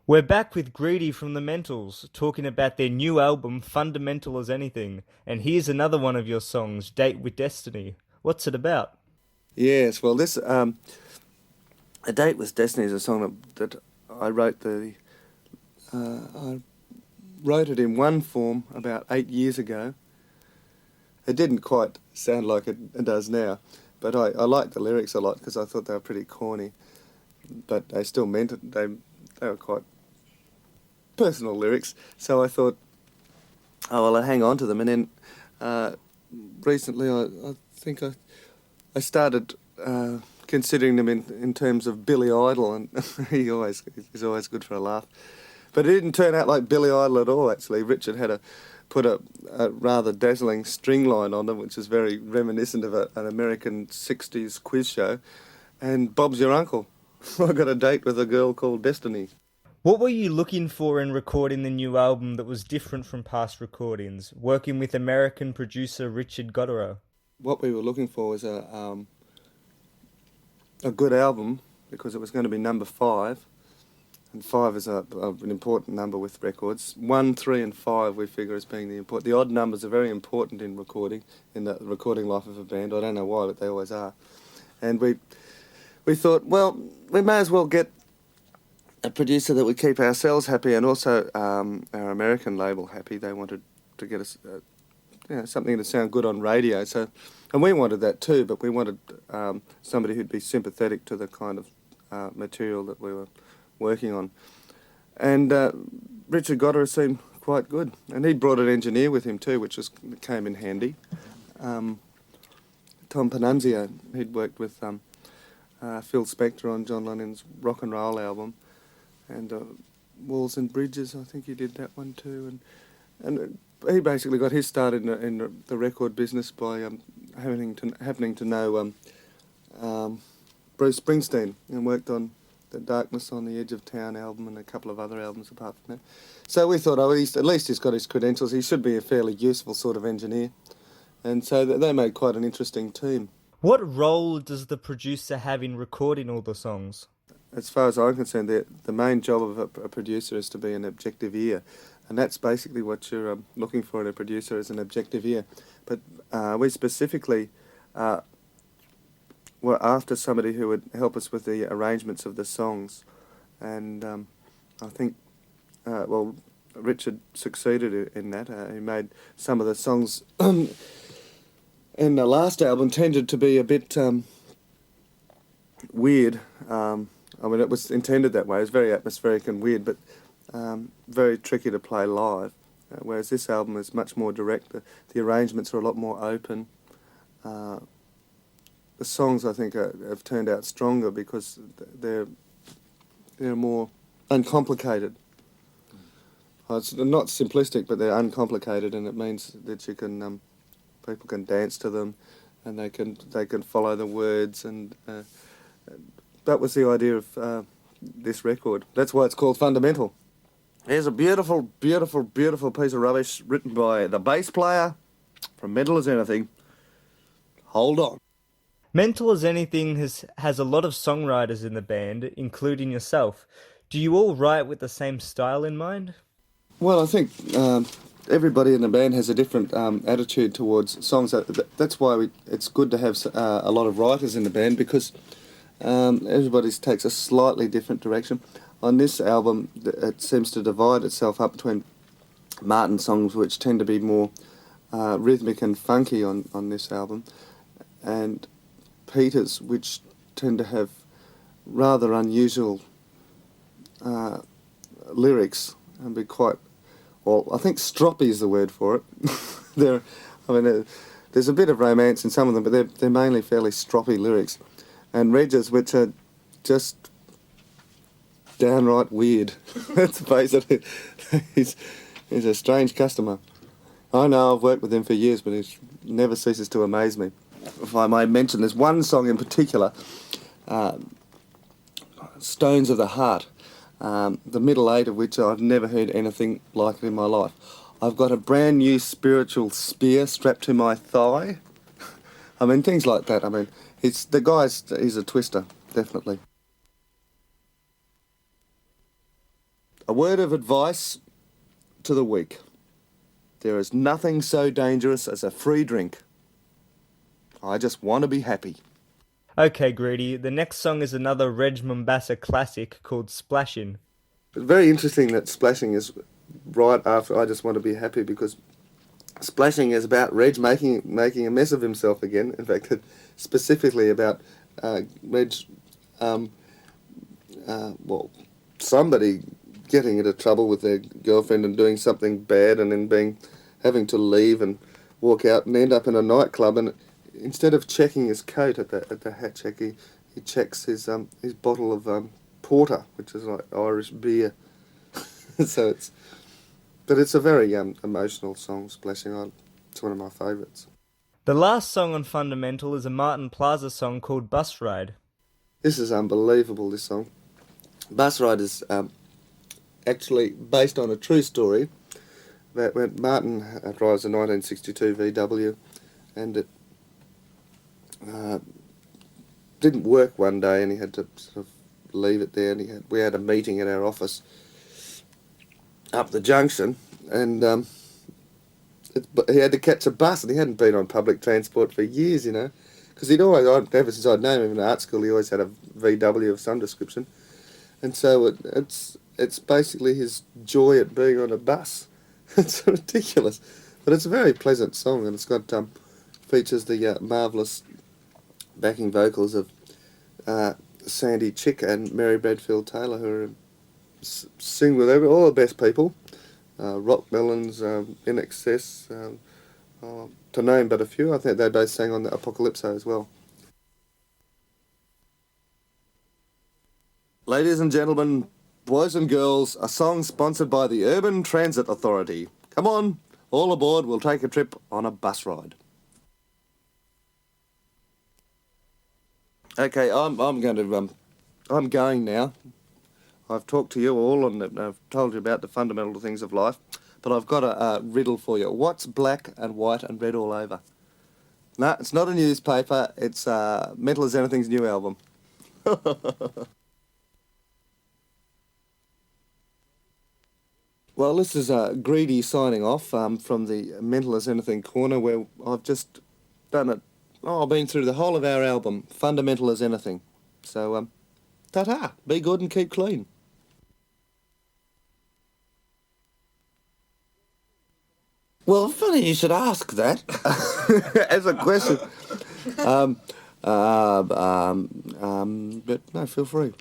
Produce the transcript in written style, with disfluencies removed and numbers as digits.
We're back with Greedy from the Mentals, talking about their new album, Fundamental as Anything. And here's another one of your songs, Date with Destiny. What's it about? Yes, well, this "A Date with Destiny" is a song that I wrote. I wrote it in one form about 8 years ago. It didn't quite sound like it does now, but I liked the lyrics a lot because I thought they were pretty corny, but they still meant it. They were quite personal lyrics, so I thought, oh well, I'll hang on to them. And then recently, I think I started considering them in terms of Billy Idol, and he's always good for a laugh. But it didn't turn out like Billy Idol at all. Actually, Richard had put a rather dazzling string line on them, which is very reminiscent of an American '60s quiz show. And Bob's your uncle. I got a date with a girl called Destiny. What were you looking for in recording the new album that was different from past recordings, working with American producer Richard Goddard? What we were looking for was a good album because it was going to be number 5. And 5 is an important number with records. 1, 3 and 5 we figure as being the important. The odd numbers are very important in recording, in the recording life of a band. I don't know why, but they always are. And we thought, well, we may as well get a producer that would keep ourselves happy and also our American label happy. They wanted to get us something to sound good on radio. So, and we wanted that too, but we wanted somebody who'd be sympathetic to the kind of material that we were working on. And Richard Goddard seemed quite good. And he brought an engineer with him too, which came in handy. Tom Panunzio, he'd worked with Phil Spector on John Lennon's rock and roll album. And Walls and Bridges, I think he did that one too. And he basically got his start in the record business by happening to know Bruce Springsteen, and worked on the Darkness on the Edge of Town album and a couple of other albums apart from that. So we thought, oh, at least he's got his credentials. He should be a fairly useful sort of engineer. And so they made quite an interesting team. What role does the producer have in recording all the songs? As far as I'm concerned, the main job of a producer is to be an objective ear. And that's basically what you're looking for in a producer, is an objective ear. But we specifically were after somebody who would help us with the arrangements of the songs. And I think, Richard succeeded in that. He made some of the songs in the last album tended to be a bit weird. I mean, it was intended that way. It was very atmospheric and weird, but very tricky to play live. Whereas this album is much more direct. The arrangements are a lot more open. The songs, I think, have turned out stronger because they're more uncomplicated. It's not simplistic, but they're uncomplicated, and it means that you can people can dance to them, and they can follow the words, and that was the idea of this record. That's why it's called Fundamental. Here's a beautiful, beautiful, beautiful piece of rubbish written by the bass player from Mental as Anything. Hold on. Mental as Anything has a lot of songwriters in the band, including yourself. Do you all write with the same style in mind? Well, I think everybody in the band has a different attitude towards songs. That's why it's good to have a lot of writers in the band, because everybody takes a slightly different direction. On this album, it seems to divide itself up between Martin's songs, which tend to be more rhythmic and funky on this album, and Peter's, which tend to have rather unusual lyrics and be quite, well, I think stroppy is the word for it. There's a bit of romance in some of them, but they're mainly fairly stroppy lyrics. And Reg's, which are just downright weird. Let's face it, he's a strange customer. I know, I've worked with him for years, but he never ceases to amaze me. If I may mention, there's one song in particular, Stones of the Heart, the middle eight of which I've never heard anything like it in my life. I've got a brand new spiritual spear strapped to my thigh. I mean, things like that. I mean, he's a twister, definitely. A word of advice to the weak. There is nothing so dangerous as a free drink. I just want to be happy. Okay, Greedy, the next song is another Reg Mombasa classic called Splashin'. It's very interesting that Splashing is right after I Just Want to Be Happy, because Splashing is about Reg making a mess of himself again. In fact, specifically about Reg, somebody getting into trouble with their girlfriend and doing something bad, and then having to leave and walk out and end up in a nightclub, and instead of checking his coat at the hat check, he checks his bottle of porter, which is like Irish beer. So it's a very emotional song, Splashing On. It's one of my favourites. The last song on Fundamental is a Martin Plaza song called Bus Ride. This is unbelievable, this song. Bus Ride is actually based on a true story that when Martin drives a 1962 VW, and it didn't work one day, and he had to sort of leave it there, and we had a meeting at our office up the junction, and he had to catch a bus, and he hadn't been on public transport for years, you know, because ever since I'd known him in art school, he always had a VW of some description, and so it's basically his joy at being on a bus. It's ridiculous, but it's a very pleasant song, and it's got features the marvellous backing vocals of Sandy Chick and Mary Bradfield Taylor, who sing with all the best people. Rock Melons, In Excess, to name but a few. I think they both sang on the Apocalypso as well. Ladies and gentlemen, boys and girls, a song sponsored by the Urban Transit Authority. Come on, all aboard, we'll take a trip on a bus ride. Okay, I'm going now. I've talked to you all and I've told you about the fundamental things of life, but I've got a riddle for you. What's black and white and red all over? No, it's not a newspaper. It's Mental as Anything's new album. Well, this is Greedy signing off from the Mental as Anything corner, where I've just done it. I've been through the whole of our album, Fundamental as Anything. So, ta-ta, be good and keep clean. Well, funny you should ask that as a question. But no, feel free.